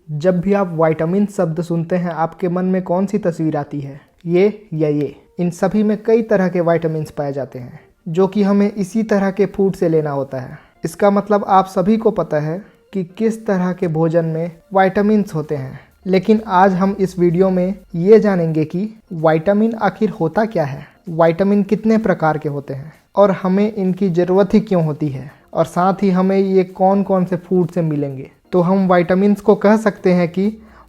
जब भी आप विटामिन शब्द सुनते हैं आपके मन में कौन सी तस्वीर आती है? ये या ये? इन सभी में कई तरह के विटामिन्स पाए जाते हैं जो कि हमें इसी तरह के फूड से लेना होता है। इसका मतलब आप सभी को पता है कि किस तरह के भोजन में विटामिन्स होते हैं। लेकिन आज हम इस वीडियो में ये जानेंगे कि विटामिन आखिर होता क्या है, विटामिन कितने प्रकार के होते हैं और हमें इनकी ज़रूरत ही क्यों होती है, और साथ ही हमें ये कौन कौन से फूड से मिलेंगे। तो हम विटामिन्स को कह सकते हैं कि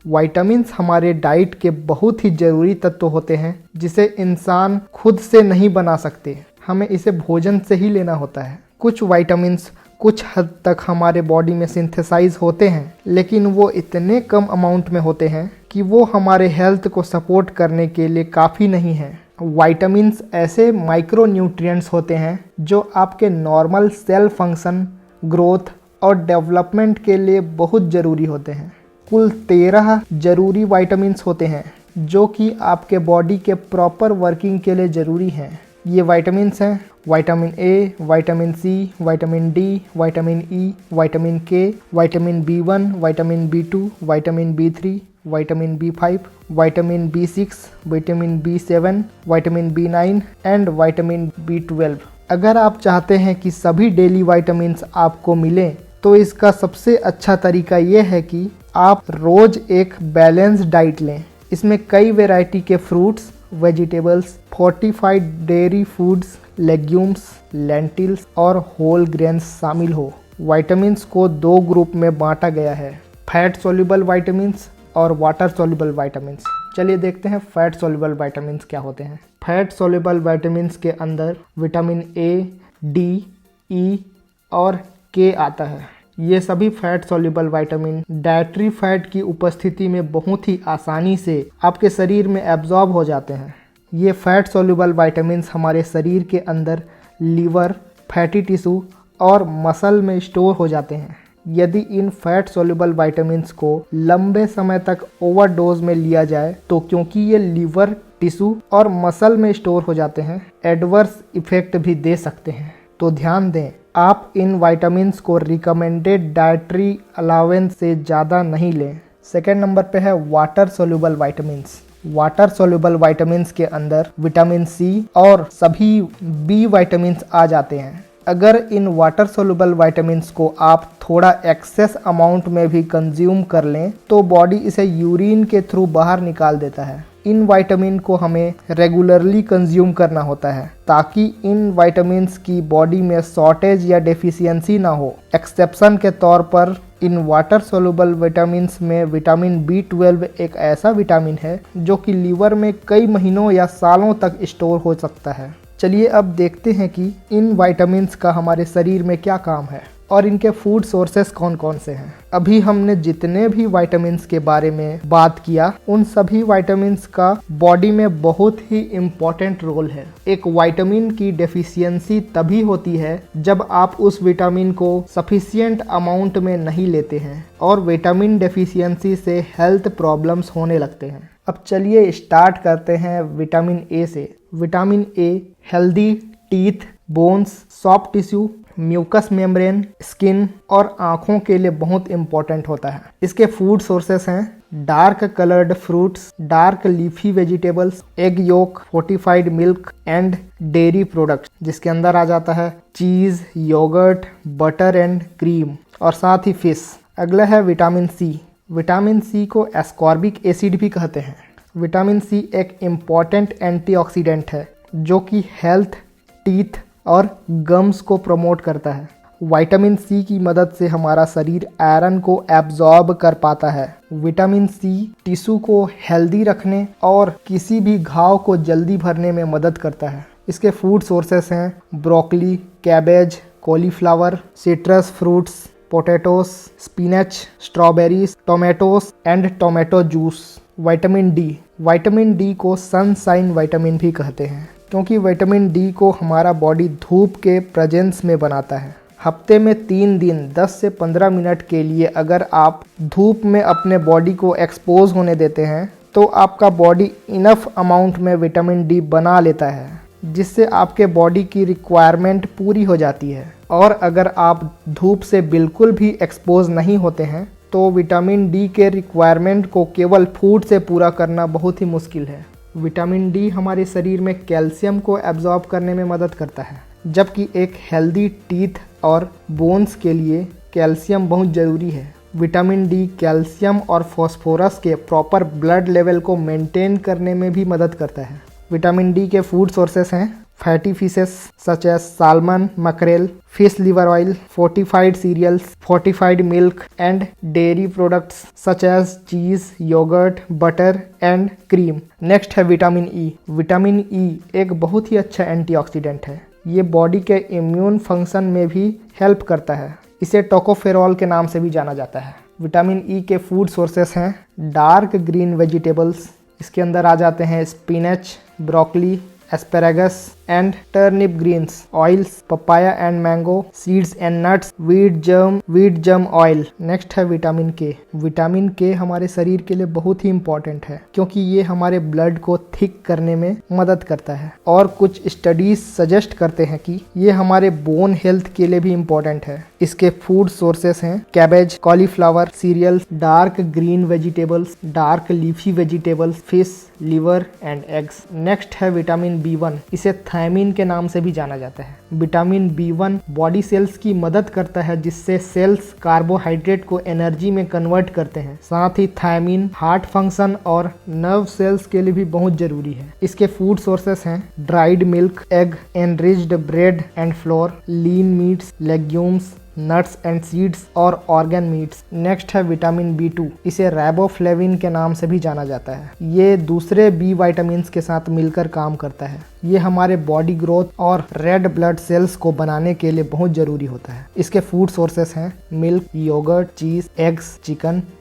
विटामिन्स हमारे डाइट के बहुत ही ज़रूरी तत्व होते हैं जिसे इंसान खुद से नहीं बना सकते, हमें इसे भोजन से ही लेना होता है। कुछ विटामिन्स कुछ हद तक हमारे बॉडी में सिंथेसाइज होते हैं, लेकिन वो इतने कम अमाउंट में होते हैं कि वो हमारे हेल्थ को सपोर्ट करने के लिए काफ़ी नहीं है। विटामिन्स ऐसे माइक्रो न्यूट्रिएंट्स होते हैं जो आपके नॉर्मल सेल फंक्शन, ग्रोथ और डेवलपमेंट के लिए बहुत ज़रूरी होते हैं। कुल 13 ज़रूरी विटामिन्स होते हैं जो कि आपके बॉडी के प्रॉपर वर्किंग के लिए ज़रूरी हैं। ये विटामिन्स हैं vitamin A, vitamin C, vitamin D, vitamin E, vitamin K, vitamin B1, vitamin B2, vitamin B3, vitamin B5, vitamin B6, vitamin B7, vitamin B9 and vitamin B12। अगर आप चाहते हैं कि सभी डेली विटामिन्स आपको मिलें तो इसका सबसे अच्छा तरीका ये है कि आप रोज़ एक बैलेंस्ड डाइट लें। इसमें कई वैरायटी के fruits, vegetables, fortified dairy foods, legumes, lentils और होल ग्रेन्स शामिल हो। विटामिन्स को 2 ग्रुप में बांटा गया है, फैट सोल्यूबल विटामिन्स और वाटर सोल्यूबल विटामिन्स। चलिए देखते हैं फैट सोल्यूबल विटामिन्स क्या होते हैं। फैट सोल्यूबल विटामिन्स के अंदर विटामिन ए, डी, ई और के आता है। ये सभी fat soluble vitamin dietary fat की उपस्थिति में बहुत ही आसानी से आपके शरीर में एब्जॉर्ब हो जाते हैं। ये फैट सोल्यूबल विटामिन्स हमारे शरीर के अंदर लीवर, फैटी टिश्यू और मसल में स्टोर हो जाते हैं। यदि इन फैट सोल्यूबल विटामिन्स को लंबे समय तक ओवरडोज में लिया जाए तो क्योंकि ये लीवर, टिश्यू और मसल में स्टोर हो जाते हैं, एडवर्स इफेक्ट भी दे सकते हैं। तो ध्यान दें, आप इन विटामिन्स को रिकमेंडेड डाइटरी अलावेंस से ज़्यादा नहीं लें। सेकेंड नंबर पे है water soluble vitamins. Water soluble vitamins के अंदर विटामिन सी और सभी बी विटामिन्स आ जाते हैं। अगर इन वाटर सोल्यूबल विटामिन्स को आप थोड़ा एक्सेस अमाउंट में भी कंज्यूम कर लें तो बॉडी इसे यूरिन के थ्रू बाहर निकाल देता है। इन विटामिन को हमें रेगुलरली कंज्यूम करना होता है ताकि इन विटामिन्स की बॉडी में शॉर्टेज या डेफिशिएंसी ना हो। एक्सेप्शन के तौर पर इन वाटर सोल्यूबल विटामिन्स में विटामिन B12 एक ऐसा विटामिन है जो कि लीवर में कई महीनों या सालों तक स्टोर हो सकता है। चलिए अब देखते हैं कि इन विटामिन्स का हमारे शरीर में क्या काम है और इनके फूड सोर्सेस कौन कौन से हैं। अभी हमने जितने भी विटामिन्स के बारे में बात किया उन सभी विटामिन्स का बॉडी में बहुत ही इम्पोर्टेंट रोल है। एक विटामिन की डेफिशिएंसी तभी होती है जब आप उस विटामिन को सफिशिएंट अमाउंट में नहीं लेते हैं और विटामिन डेफिशिएंसी से हेल्थ प्रॉब्लम्स होने लगते हैं। अब चलिए स्टार्ट करते हैं विटामिन ए से। Vitamin A healthy teeth, bones, soft tissue, mucous membrane, skin और आँखों के लिए बहुत इम्पॉर्टेंट होता है। इसके फूड सोर्सेस हैं dark coloured fruits, dark leafy vegetables, egg yolk, fortified milk and dairy products, जिसके अंदर आ जाता है cheese, yogurt, butter and cream और साथ ही फिश। अगला है विटामिन सी। विटामिन सी को एस्कॉर्बिक एसिड भी कहते हैं। विटामिन सी एक इम्पॉर्टेंट एंटीऑक्सीडेंट है जो कि हेल्थ, टीथ और गम्स को प्रमोट करता है। विटामिन सी की मदद से हमारा शरीर आयरन को एब्जॉर्ब कर पाता है। विटामिन सी टिश्यू को हेल्दी रखने और किसी भी घाव को जल्दी भरने में मदद करता है। इसके फूड सोर्सेस हैं broccoli, cabbage, cauliflower, citrus fruits, potatoes, spinach, strawberries, Tomatoes and tomato juice. Vitamin D. Vitamin D को सनशाइन विटामिन भी कहते हैं क्योंकि विटामिन डी को हमारा बॉडी धूप के प्रेजेंस में बनाता है। हफ्ते में 3 दिन 10 से 15 मिनट के लिए अगर आप धूप में अपने बॉडी को एक्सपोज होने देते हैं तो आपका बॉडी इनफ अमाउंट में विटामिन डी बना लेता है जिससे आपके बॉडी की रिक्वायरमेंट पूरी हो जाती है। और अगर आप धूप से बिल्कुल भी एक्सपोज नहीं होते हैं तो विटामिन डी के रिक्वायरमेंट को केवल फूड से पूरा करना बहुत ही मुश्किल है। विटामिन डी हमारे शरीर में कैल्शियम को एब्जॉर्ब करने में मदद करता है, जबकि एक हेल्दी टीथ और बोन्स के लिए कैल्शियम बहुत ज़रूरी है। विटामिन डी कैल्शियम और फास्फोरस के प्रॉपर ब्लड लेवल को मेंटेन करने में भी मदद करता है। विटामिन डी के फूड सोर्सेस हैं fatty fishes such as salmon, mackerel, fish liver oil, fortified cereals, fortified milk and dairy products such as cheese, yogurt, butter and cream. Next है विटामिन ई। विटामिन ई एक बहुत ही अच्छा एंटीऑक्सीडेंट है। ये बॉडी के इम्यून फंक्शन में भी हेल्प करता है। इसे टोकोफेरॉल के नाम से भी जाना जाता है। विटामिन ई के फूड सोर्सेस हैं डार्क ग्रीन वेजिटेबल्स। इसके अंदर आ जाते हैं spinach, broccoli, asparagus and turnip greens, oils, papaya and mango, seeds and nuts, wheat germ oil. Next है विटामिन के। विटामिन के हमारे शरीर के लिए बहुत ही इंपॉर्टेंट है, क्योंकि ये हमारे ब्लड को थिक करने में मदद करता है। और कुछ स्टडीज सजेस्ट करते हैं कि ये हमारे बोन हेल्थ के लिए भी इम्पोर्टेंट है। इसके फूड सोर्सेस हैं cabbage, cauliflower, cereals, dark green vegetables, dark leafy vegetables, fish, liver and eggs. Next है विटामिन B1। इसे थायमिन के नाम से भी जाना जाता है। विटामिन B1 बॉडी सेल्स की मदद करता है, जिससे सेल्स कार्बोहाइड्रेट को एनर्जी में कन्वर्ट करते हैं। साथ ही थायमिन हार्ट फंक्शन और नर्व सेल्स के लिए भी बहुत जरूरी है। इसके फूड सोर्सेस हैं dried milk, egg, enriched bread and floor, lean meats, legumes, nuts and seeds और ऑर्गन मीट्स। नेक्स्ट है विटामिन B2। इसे राइबोफ्लेविन के नाम से भी जाना जाता है। ये दूसरे बी विटामिन्स के साथ मिलकर काम करता है। ये हमारे बॉडी ग्रोथ और रेड ब्लड सेल्स को बनाने के लिए बहुत जरूरी होता है। इसके फूड सोर्सेस हैं milk, yogurt, cheese, eggs,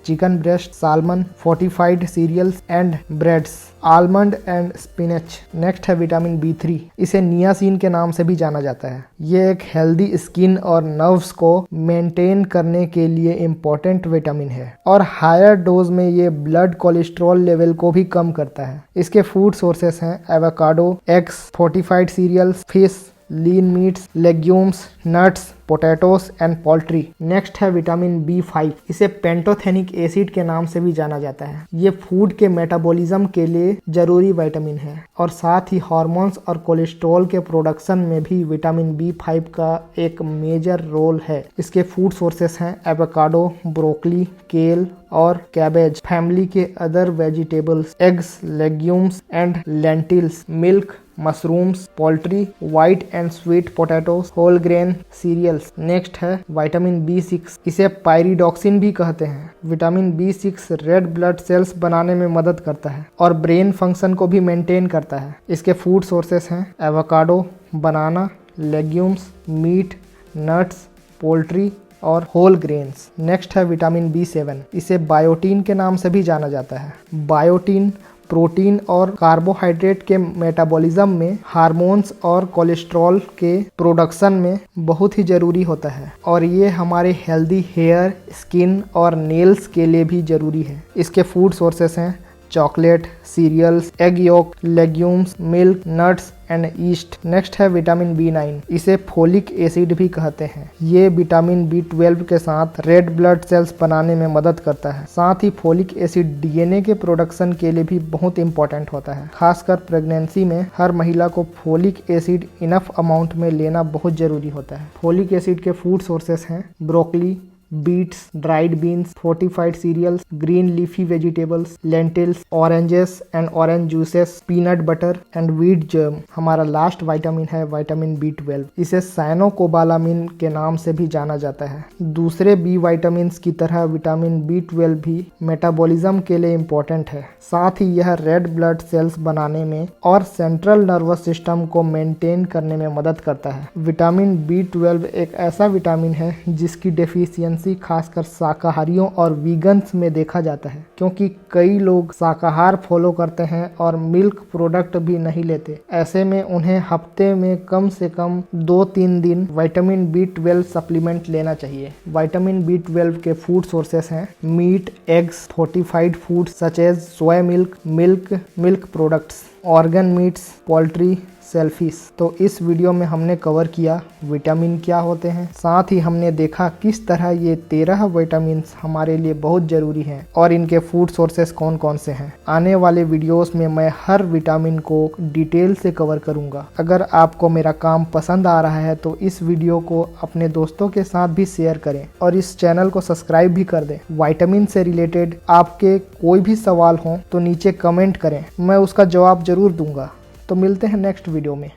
chicken breast, salmon, fortified cereals and breads, almond and spinach. Next है विटामिन B3। इसे नियासिन के नाम से भी जाना जाता है। ये एक हेल्दी स्किन और नर्व्स को मेंटेन करने के लिए इम्पोर्टेंट विटामिन है और हायर डोज में ये ब्लड कोलेस्ट्रॉल लेवल को भी कम करता है। इसके फूड सोर्सेस हैं avocado, eggs, fortified cereals, fish, lean meats, legumes, nuts, potatoes and poultry. Next है विटामिन B5। इसे पेंटोथेनिक एसिड के नाम से भी जाना जाता है। ये फूड के मेटाबॉलिज्म के लिए जरूरी विटामिन है और साथ ही हार्मोन्स और कोलेस्ट्रॉल के प्रोडक्शन में भी विटामिन B5 का एक मेजर रोल है। इसके फूड सोर्सेस हैं एवोकाडो, ब्रोकली, केल और कैबेज, फैमिली के other vegetables, eggs, legumes and lentils, milk, mushrooms, poultry, white and sweet potatoes, whole grain cereals. Next है विटामिन B6। इसे पायरिडॉक्सिन भी कहते हैं। Vitamin B6 red blood sales बनाने में मदद करता है और ब्रेन फंक्शन को भी मेंटेन करता है। इसके फूड सोर्सेस हैं एवोकाडो, बनाना, लेग्यूम्स, मीट, नट्स, पोल्ट्री और होल ग्रेन्स। नेक्स्ट है विटामिन B7। इसे बायोटीन के नाम से भी जाना जाता है। बायोटीन प्रोटीन और कार्बोहाइड्रेट के मेटाबॉलिज्म में, हार्मोन्स और कोलेस्ट्रॉल के प्रोडक्शन में बहुत ही ज़रूरी होता है और ये हमारे हेल्दी हेयर, स्किन और नेल्स के लिए भी ज़रूरी है। इसके फूड सोर्सेस हैं chocolate, cereals, egg yolk, legumes, milk, nuts and yeast. Next है विटामिन B9। इसे फोलिक एसिड भी कहते हैं। ये विटामिन B12 के साथ रेड ब्लड सेल्स बनाने में मदद करता है। साथ ही फोलिक एसिड DNA के प्रोडक्शन के लिए भी बहुत इंपॉर्टेंट होता है। खासकर प्रेगनेंसी में हर महिला को फोलिक एसिड इनफ अमाउंट में लेना बहुत जरूरी होता है। फोलिक एसिड के फूड सोर्सेस हैं broccoli, beets, dried beans, fortified cereals, green leafy vegetables, lentils, oranges and orange juices, peanut butter and wheat germ. हमारा लास्ट विटामिन है विटामिन B12। इसे साइनोकोबालामिन के नाम से भी जाना जाता है। दूसरे बी विटामिन्स की तरह विटामिन B12 भी मेटाबॉलिज्म के लिए इम्पोर्टेंट है। साथ ही यह रेड ब्लड सेल्स बनाने में और सेंट्रल नर्वस सिस्टम को मेंटेन करने में मदद करता है। विटामिन B12 एक ऐसा विटामिन है जिसकी डेफिशिएंसी खासकर शाकाहारियों और वीगन्स में देखा जाता है, क्योंकि कई लोग शाकाहार फॉलो करते हैं और मिल्क प्रोडक्ट भी नहीं लेते। ऐसे में उन्हें हफ्ते में कम से कम 2-3 दिन विटामिन B12 सप्लीमेंट लेना चाहिए। विटामिन B12 के फूड सोर्सेस हैं meat, eggs, fortified food such as soya milk products, organ meats, poultry, shellfish. तो इस वीडियो में हमने कवर किया विटामिन क्या होते हैं, साथ ही हमने देखा किस तरह ये 13 विटामिन हमारे लिए बहुत ज़रूरी हैं और इनके फूड सोर्सेस कौन कौन से हैं। आने वाले वीडियोस में मैं हर विटामिन को डिटेल से कवर करूँगा। अगर आपको मेरा काम पसंद आ रहा है तो इस वीडियो को अपने दोस्तों के साथ भी शेयर करें और इस चैनल को सब्सक्राइब भी कर दें। विटामिन से रिलेटेड आपके कोई भी सवाल हो तो नीचे कमेंट करें, मैं उसका जवाब ज़रूर दूंगा। तो मिलते हैं नेक्स्ट वीडियो में।